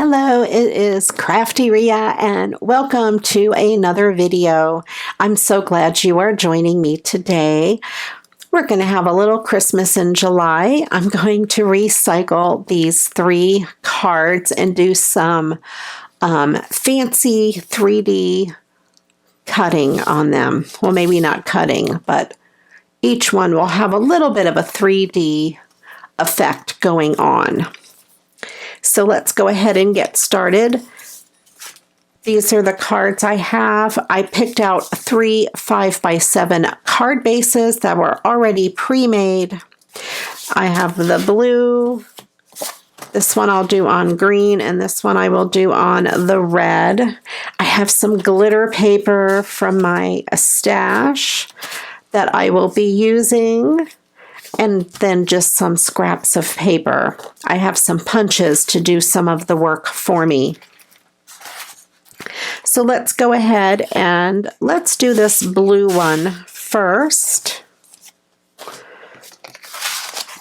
Hello, it is Crafty Ria and welcome to another video. I'm so glad you are joining me today. We're going to have a little Christmas in July. I'm going to recycle these 3 cards and do some fancy 3D cutting on them. Well, maybe not cutting, but each one will have a little bit of a 3D effect going on. So let's go ahead and get started. These are the cards I have. I picked out 3 5x7 card bases that were already pre-made. I have the blue. This one I'll do on green, and this one I will do on the red. I have some glitter paper from my stash that I will be using. And then just some scraps of paper. I have some punches to do some of the work for me. So let's go ahead and let's do this blue one first.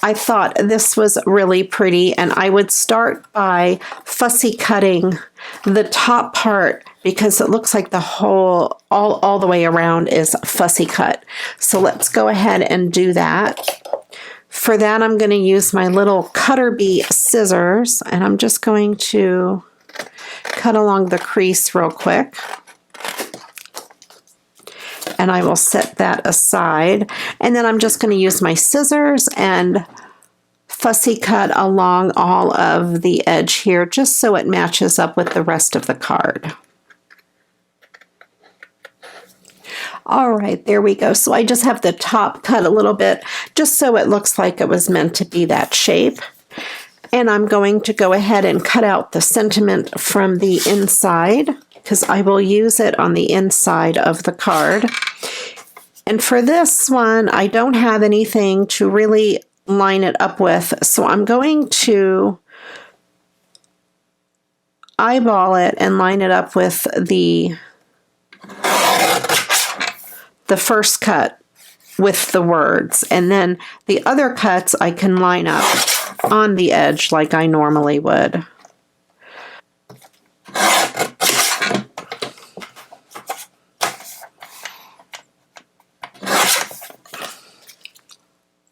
I thought this was really pretty, and I would start by fussy cutting the top part because it looks like the whole, all the way around is fussy cut. So let's go ahead and do that. For that, I'm going to use my little cutter bee scissors, and I'm just going to cut along the crease real quick. And I will set that aside. And then I'm just going to use my scissors and fussy cut along all of the edge here, just so it matches up with the rest of the card. All right, there we go. So I just have the top cut a little bit just so it looks like it was meant to be that shape. And I'm going to go ahead and cut out the sentiment from the inside because I will use it on the inside of the card. And for this one, I don't have anything to really line it up with, so I'm going to eyeball it and line it up with the first cut with the words, and then the other cuts I can line up on the edge like I normally would.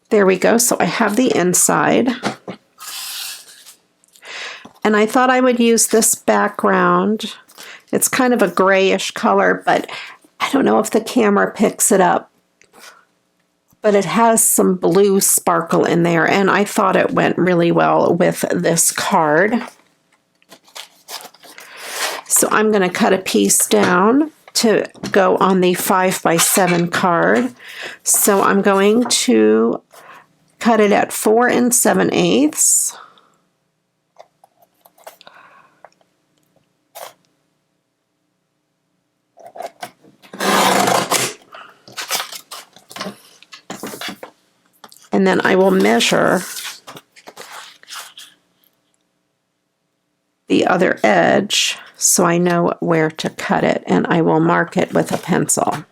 There we go. So I have the inside. And I thought I would use this background. It's kind of a grayish color, but I don't know if the camera picks it up, but it has some blue sparkle in there, and I thought it went really well with this card. So I'm going to cut a piece down to go on the 5x7 card. So I'm going to cut it at 4 7/8. And then I will measure the other edge so I know where to cut it, and I will mark it with a pencil.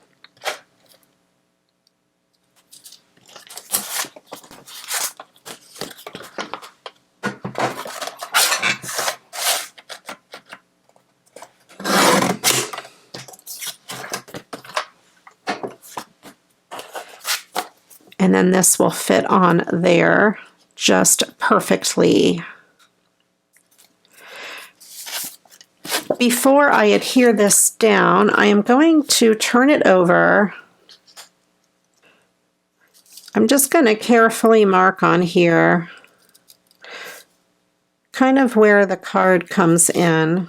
And then this will fit on there just perfectly. Before I adhere this down, I am going to turn it over. I'm just going to carefully mark on here, kind of where the card comes in.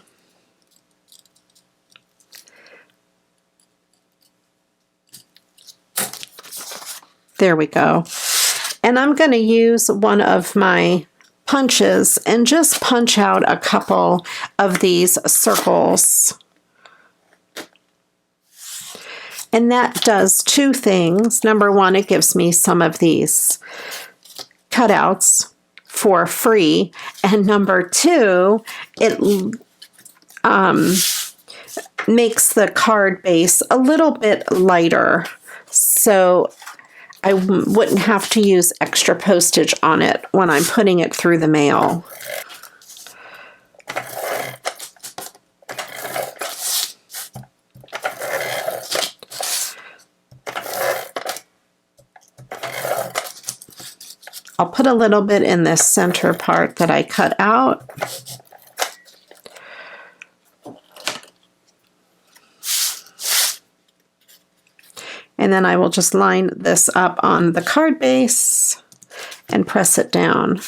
There we go. And I'm going to use one of my punches and just punch out a couple of these circles. And that does 2 things. Number 1, it gives me some of these cutouts for free. And number 2, it makes the card base a little bit lighter. So I wouldn't have to use extra postage on it when I'm putting it through the mail. I'll put a little bit in this center part that I cut out. And then I will just line this up on the card base and press it down.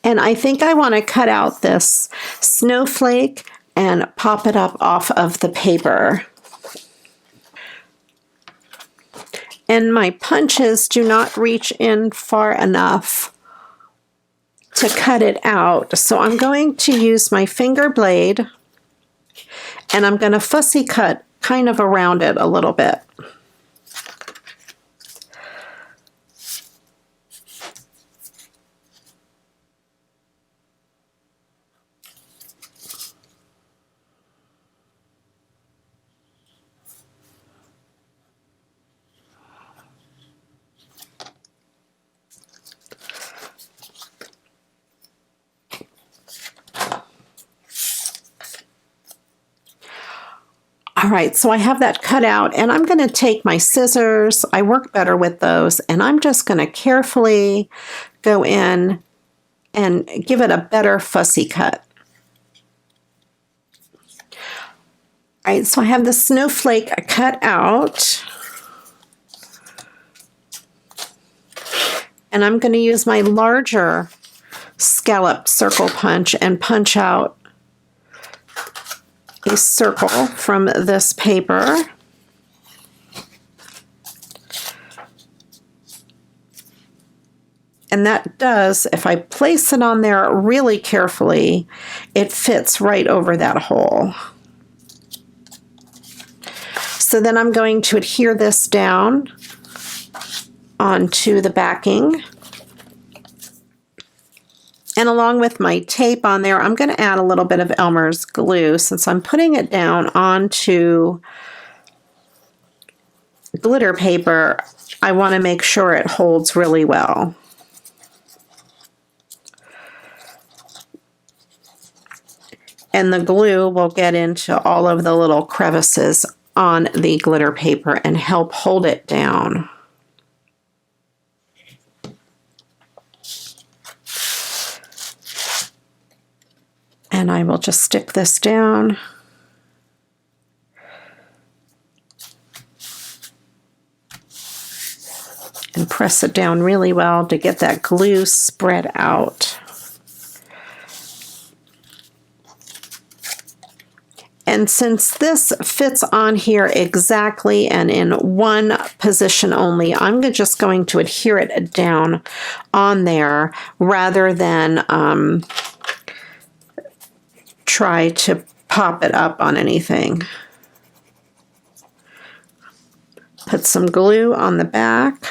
And I think I want to cut out this snowflake and pop it up off of the paper. And my punches do not reach in far enough to cut it out. So I'm going to use my finger blade and I'm going to fussy cut kind of around it a little bit. All right, so I have that cut out and I'm going to take my scissors. I work better with those, and I'm just going to carefully go in and give it a better fussy cut. All right, so I have the snowflake cut out. And I'm going to use my larger scalloped circle punch and punch out a circle from this paper. And that does, if I place it on there really carefully, it fits right over that hole. So then I'm going to adhere this down onto the backing. And along with my tape on there, I'm going to add a little bit of Elmer's glue since I'm putting it down onto glitter paper. I want to make sure it holds really well. And the glue will get into all of the little crevices on the glitter paper and help hold it down. And I will just stick this down. And press it down really well to get that glue spread out. And since this fits on here exactly and in one position only, I'm just going to adhere it down on there rather than try to pop it up on anything. Put some glue on the back.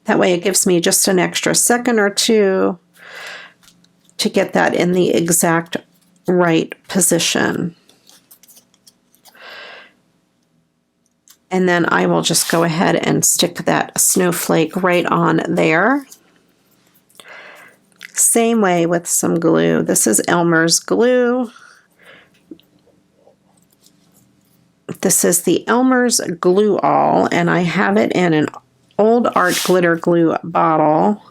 That way it gives me just an extra second or two to get that in the exact right position. And then I will just go ahead and stick that snowflake right on there. Same way with some glue. This is Elmer's glue. This is the Elmer's Glue All, and I have it in an old art glitter glue bottle.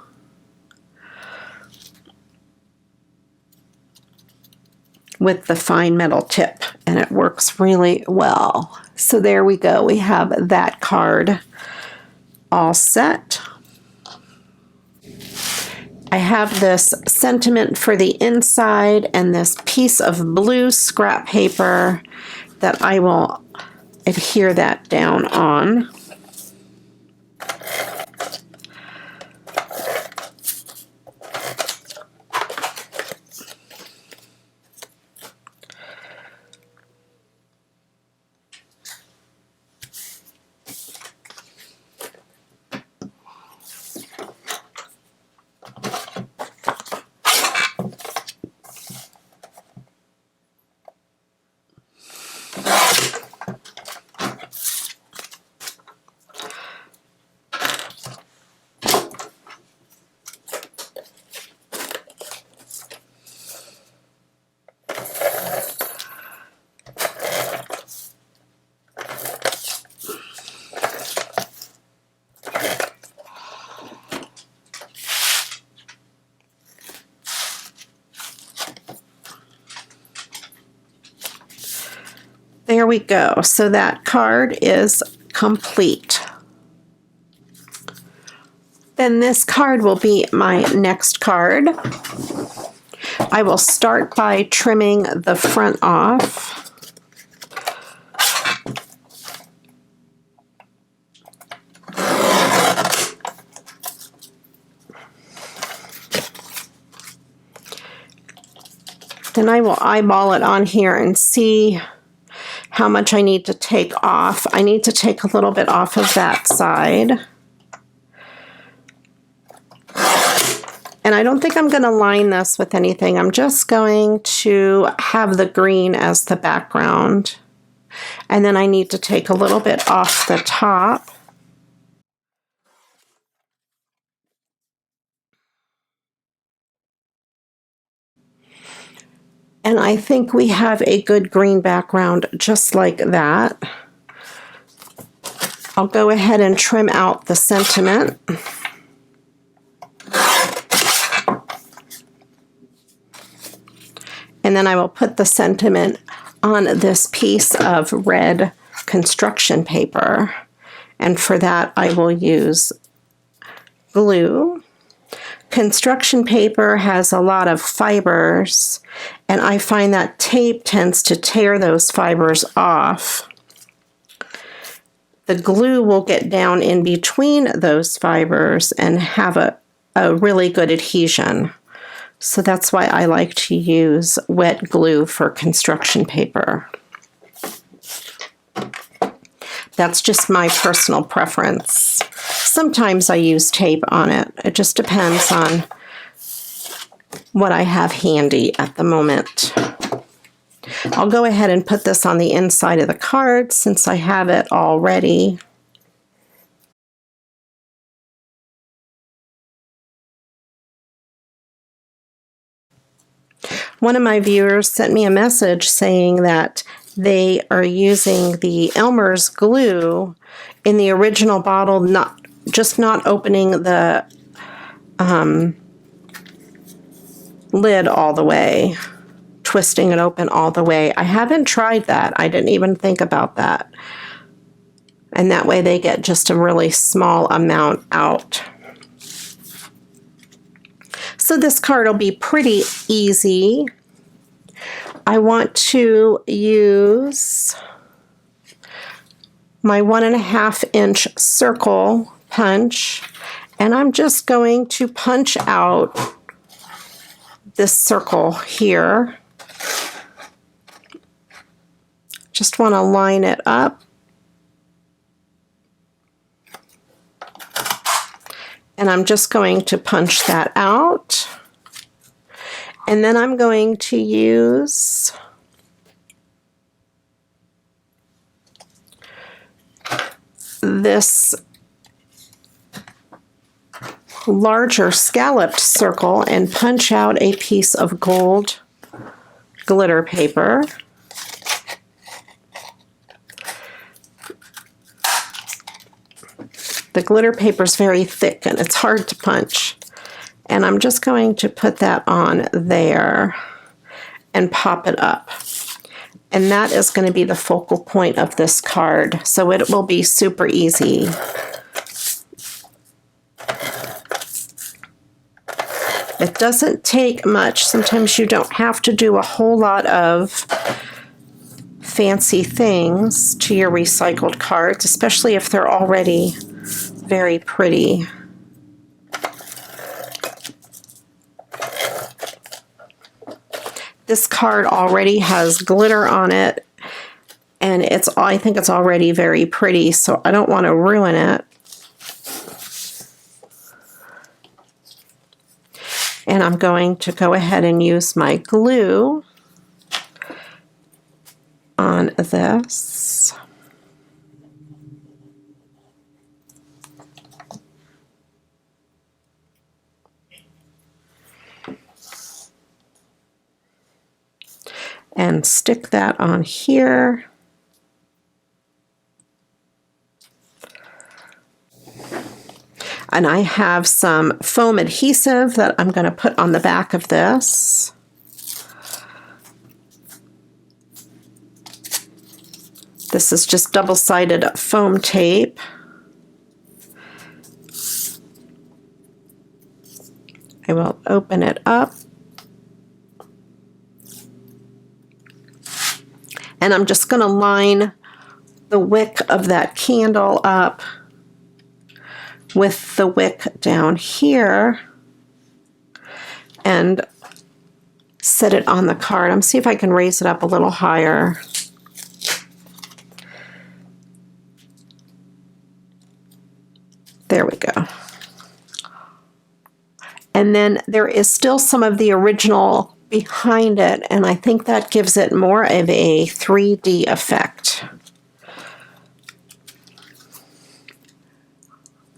With the fine metal tip, and it works really well. So there we go. We have that card all set. I have this sentiment for the inside and this piece of blue scrap paper that I will adhere that down on. we go. So that card is complete. Then this card will be my next card. I will start by trimming the front off. Then I will eyeball it on here and see how much I need to take off. I need to take a little bit off of that side. And I don't think I'm going to line this with anything. I'm just going to have the green as the background. And then I need to take a little bit off the top. And I think we have a good green background just like that. I'll go ahead and trim out the sentiment. And then I will put the sentiment on this piece of red construction paper. And for that, I will use glue. Construction paper has a lot of fibers, and I find that tape tends to tear those fibers off. The glue will get down in between those fibers and have a really good adhesion. So that's why I like to use wet glue for construction paper. That's just my personal preference. Sometimes I use tape on it. It just depends on what I have handy at the moment. I'll go ahead and put this on the inside of the card since I have it all ready. One of my viewers sent me a message saying that they are using the Elmer's glue in the original bottle, not opening the lid all the way, twisting it open all the way. I haven't tried that. I didn't even think about that. And that way they get just a really small amount out. So this card will be pretty easy. I want to use my 1.5 inch circle punch, and I'm just going to punch out this circle here. Just want to line it up. And I'm just going to punch that out. And then I'm going to use this larger scalloped circle and punch out a piece of gold glitter paper. The glitter paper is very thick and it's hard to punch. And I'm just going to put that on there and pop it up. And that is going to be the focal point of this card. So it will be super easy. It doesn't take much. Sometimes you don't have to do a whole lot of fancy things to your recycled cards, especially if they're already very pretty. This card already has glitter on it, and I think it's already very pretty, so I don't want to ruin it. And I'm going to go ahead and use my glue on this. And stick that on here. And I have some foam adhesive that I'm going to put on the back of this. this is just double-sided foam tape. I will open it up. And I'm just going to line the wick of that candle up with the wick down here and set it on the card. I'm see if I can raise it up a little higher. There we go. And then there is still some of the original behind it, and I think that gives it more of a 3D effect.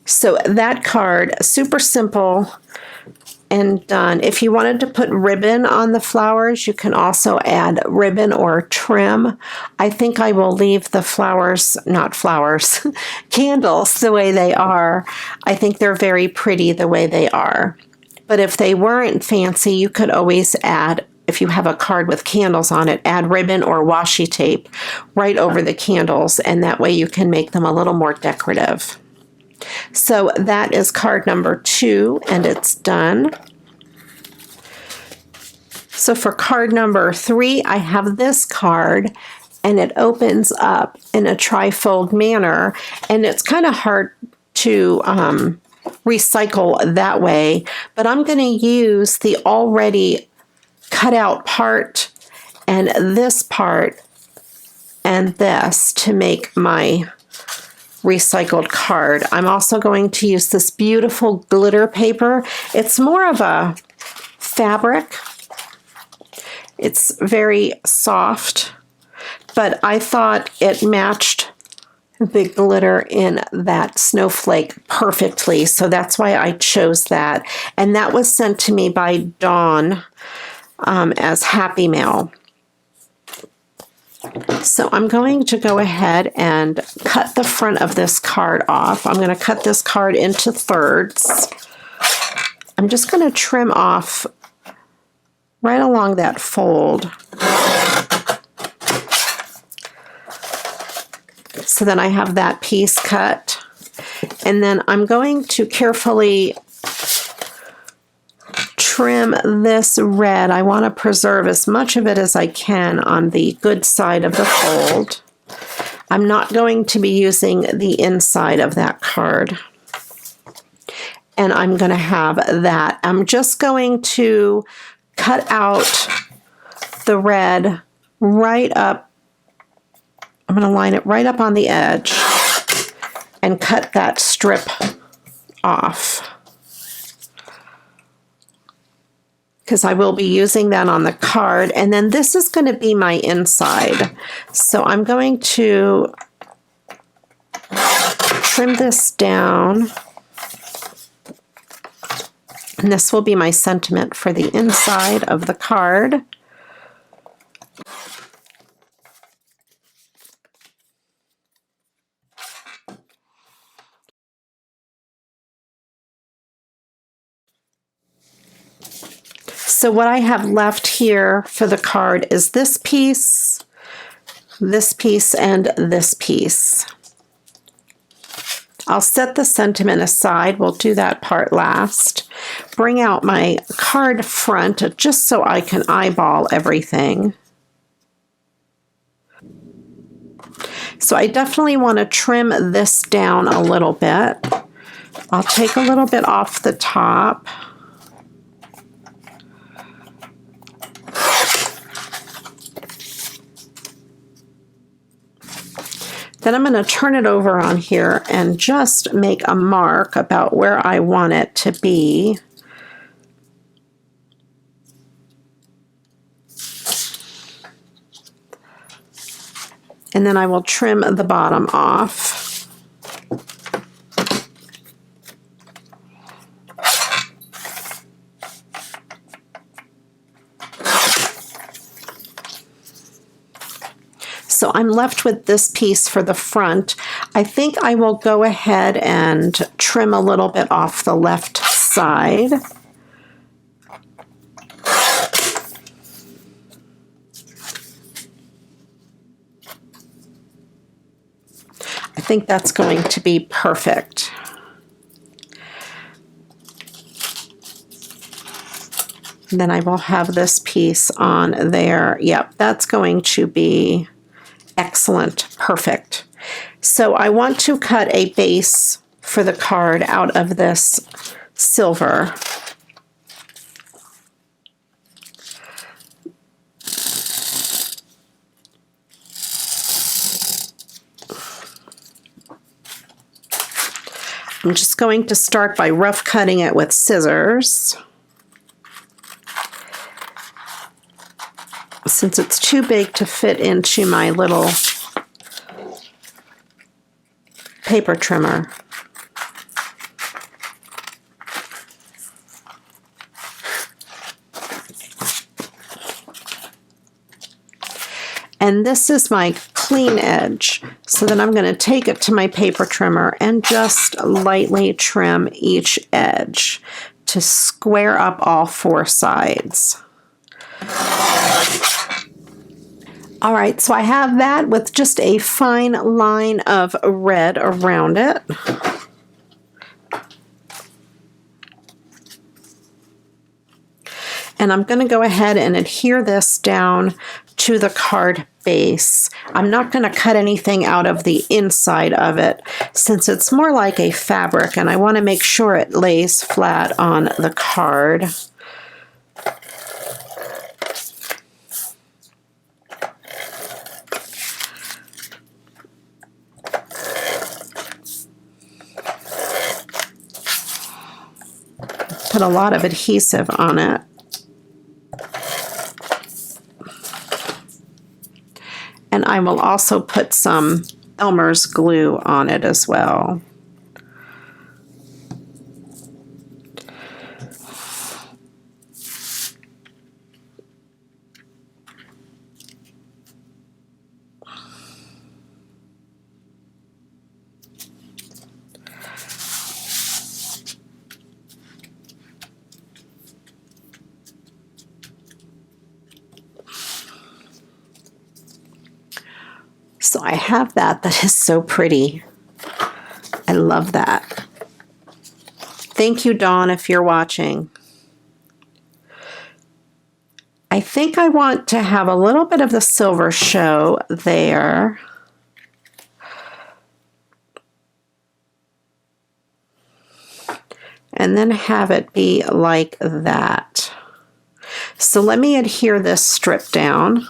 So that card, super simple and done. If you wanted to put ribbon on the flowers, you can also add ribbon or trim. I think I will leave the flowers, not flowers, candles the way they are. I think they're very pretty the way they are. But if they weren't fancy, you could always add, if you have a card with candles on it, add ribbon or washi tape right over the candles, and that way you can make them a little more decorative. So that is card number 2, and it's done. So for card number 3, I have this card, and it opens up in a trifold manner, and it's kind of hard to recycle that way, but I'm going to use the already cut out part and this part and this to make my recycled card. I'm also going to use this beautiful glitter paper. It's more of a fabric. It's very soft, but I thought it matched the glitter in that snowflake perfectly, so that's why I chose that. And that was sent to me by Dawn as Happy Mail. So I'm going to go ahead and cut the front of this card off. I'm going to cut this card into thirds. I'm just going to trim off right along that fold, so then I have that piece cut. And then I'm going to carefully trim this red. I want to preserve as much of it as I can on the good side of the fold. I'm not going to be using the inside of that card. And I'm going to have that. I'm just going to cut out the red right up. I'm going to line it right up on the edge and cut that strip off, because I will be using that on the card. And then this is going to be my inside. So I'm going to trim this down. And this will be my sentiment for the inside of the card. So what I have left here for the card is this piece, and this piece. I'll set the sentiment aside. We'll do that part last. Bring out my card front just so I can eyeball everything. So I definitely want to trim this down a little bit. I'll take a little bit off the top. Then I'm going to turn it over on here and just make a mark about where I want it to be. And then I will trim the bottom off. So I'm left with this piece for the front. I think I will go ahead and trim a little bit off the left side. think that's going to be perfect. And then I will have this piece on there. Yep, that's going to be excellent, perfect. So I want to cut a base for the card out of this silver. I'm just going to start by rough cutting it with scissors. Since it's too big to fit into my little paper trimmer. And this is my clean edge. So then I'm going to take it to my paper trimmer and just lightly trim each edge to square up all four sides. All right, so I have that with just a fine line of red around it. And I'm going to go ahead and adhere this down to the card base. I'm not going to cut anything out of the inside of it since it's more like a fabric and I want to make sure it lays flat on the card. Put a lot of adhesive on it. And I will also put some Elmer's glue on it as well. So I have that is so pretty. I love that. Thank you, Dawn, if you're watching. I think I want to have a little bit of the silver show there. And then have it be like that. So let me adhere this strip down.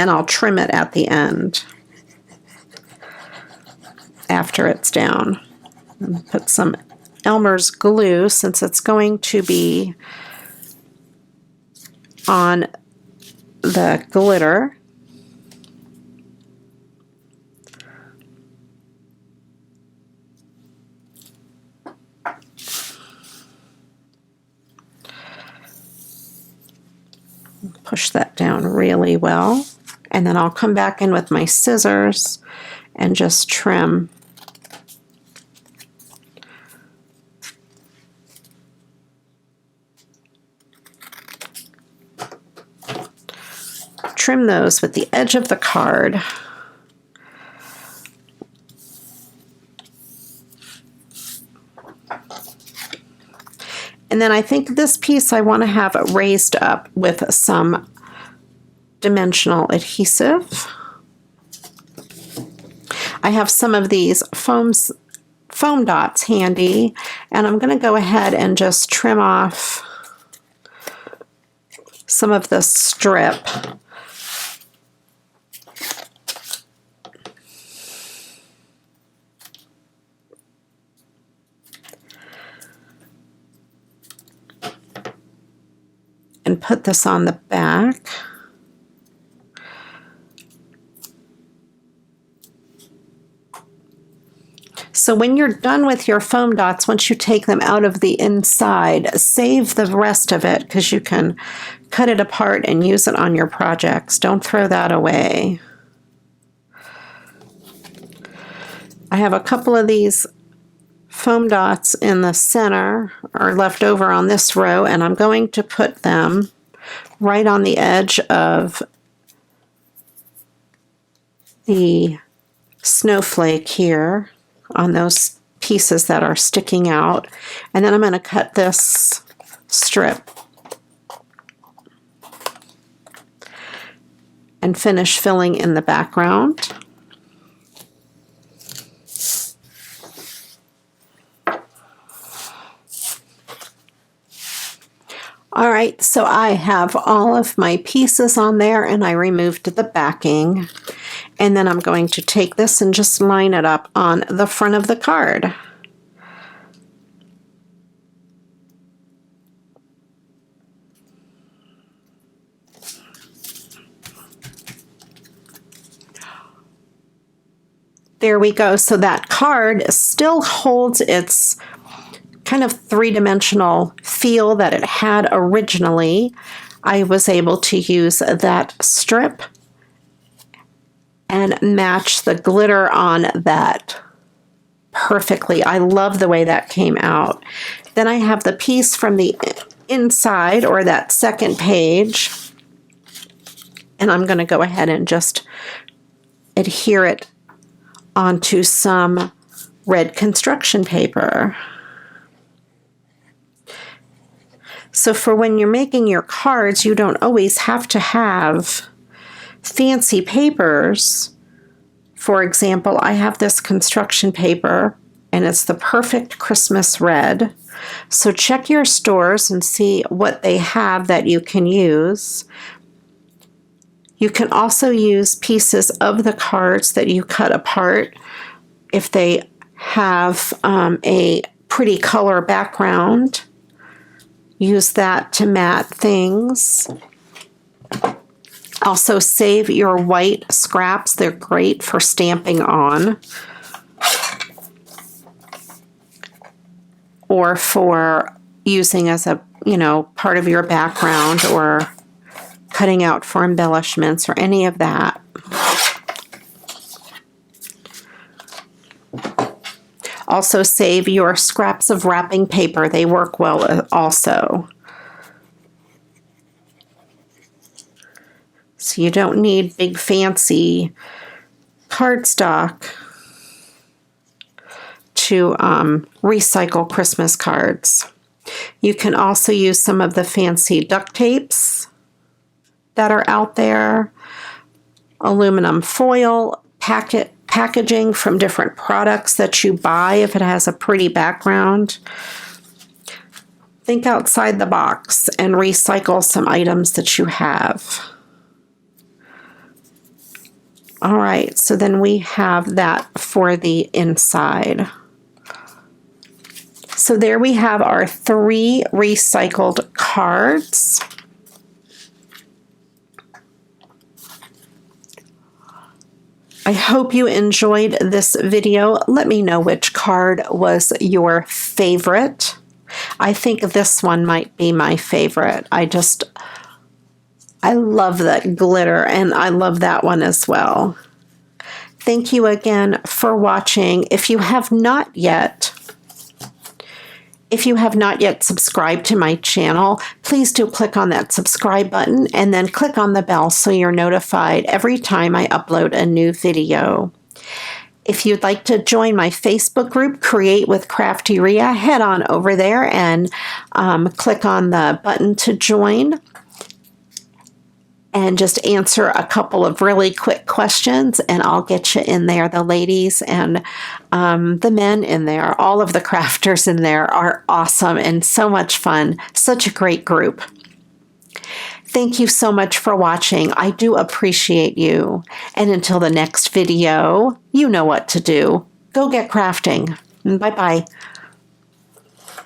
And I'll trim it at the end after it's down. And put some Elmer's glue since it's going to be on the glitter. Push that down really well. And then I'll come back in with my scissors and just trim. Trim those with the edge of the card. And then I think this piece I want to have raised up with some dimensional adhesive. I have some of these foam dots handy, and I'm going to go ahead and just trim off some of the strip. And put this on the back. So when you're done with your foam dots, once you take them out of the inside, save the rest of it because you can cut it apart and use it on your projects. Don't throw that away. I have a couple of these foam dots in the center or left over on this row, and I'm going to put them right on the edge of the snowflake here on those pieces that are sticking out. And then I'm going to cut this strip and finish filling in the background. All right, so I have all of my pieces on there and I removed the backing. And then I'm going to take this and just line it up on the front of the card. There we go. So that card still holds its kind of three-dimensional feel that it had originally. I was able to use that strip and match the glitter on that perfectly. I love the way that came out. Then I have the piece from the inside, or that second page, and I'm going to go ahead and just adhere it onto some red construction paper. So for when you're making your cards, you don't always have to have fancy papers. For example, I have this construction paper and it's the perfect Christmas red. So check your stores and see what they have that you can use. You can also use pieces of the cards that you cut apart if they have a pretty color background. Use that to mat things. Also save your white scraps. They're great for stamping on or for using as a, part of your background or cutting out for embellishments or any of that. Also save your scraps of wrapping paper. They work well also. So you don't need big fancy cardstock to recycle Christmas cards. You can also use some of the fancy duct tapes that are out there, aluminum foil, packaging from different products that you buy if it has a pretty background. Think outside the box and recycle some items that you have. All right, so then we have that for the inside. So there we have our 3 recycled cards. I hope you enjoyed this video. Let me know which card was your favorite. I think this one might be my favorite. I love that glitter, and I love that one as well. Thank you again for watching. If you have not yet subscribed to my channel, please do click on that subscribe button and then click on the bell so you're notified every time I upload a new video. If you'd like to join my Facebook group, Create with Crafty Rhea, head on over there and click on the button to join and just answer a couple of really quick questions and I'll get you in there. The ladies and the men in there, all of the crafters in there are awesome and so much fun. Such a great group. Thank you so much for watching. I do appreciate you. And until the next video, you know what to do. Go get crafting. Bye-bye.